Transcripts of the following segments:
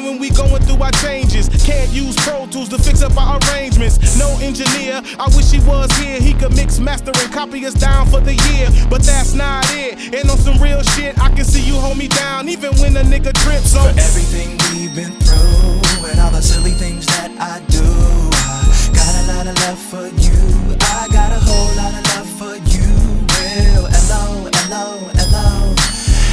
when we going through our changes. Can't use Pro Tools to fix up our arrangements. No engineer, I wish he was here. He could mix, master, and copy us down for the year. But that's not it. And on some real shit, I can see you hold me down, even when a nigga trips. So for everything we've been through and all the silly things that I do, I got a lot of love for you. I got a whole lot of love for you. Real L-O, L-O, L-O,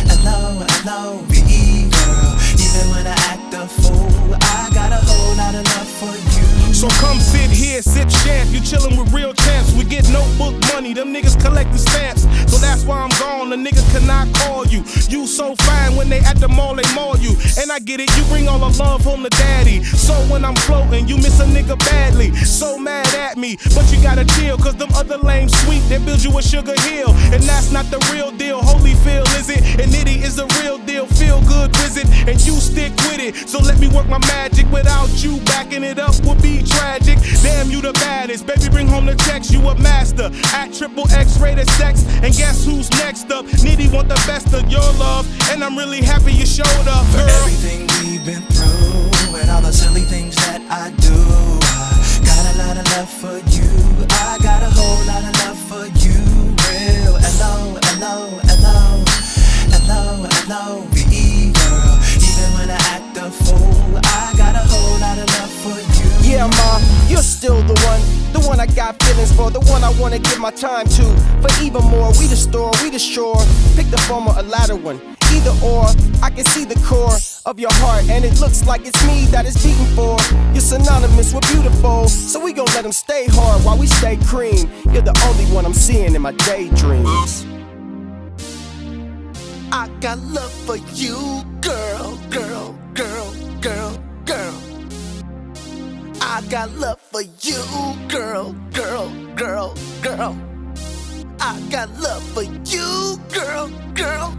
L-O, L-O-V-E, girl. Even when I act a fool, I got a whole lot of love for you. So come sit here, sip champ. You chillin' with real champs. We get notebook money, them niggas collecting stamps. So that's why I'm gone, the niggas cannot call you. You so fine when they at the mall, they maul you. And I get it, you bring all the love home to daddy. So when I'm floating, you miss a nigga badly. So mad at me, but you gotta chill, cause them other lames sweet, they build you a Sugar Hill. And that's not the real deal, Holyfield is it? And Nitty is the real deal, feel good visit. And you stick with it, so let me work my magic. Without you backing it up would be tragic. Damn, you the baddest, baby, bring home the checks. You a master at triple X rated sex. And guess who's next up? Nitty want the best of your love, and I'm really happy you showed up, girl. For everything we've been through and all the silly things that I do, I got a lot of love for you. I got a whole lot of love for you. Real L-O, L-O, L-O, L-O, L-O-V-E, girl. Even when I act a fool, I got a whole lot of love for you. Yeah, ma, you're still the one I got feelings for, the one I wanna give my time to. For even more, we the store, we the shore. Pick the former or latter one, either or. I can see the core of your heart, and it looks like it's me that it's beating for. You're synonymous with beautiful, so we gon' let them stay hard while we stay cream. You're the only one I'm seeing in my daydreams. I got love for you, girl, girl, girl, girl, girl. I got love for you, girl, girl, girl, girl. I got love for you, girl, girl,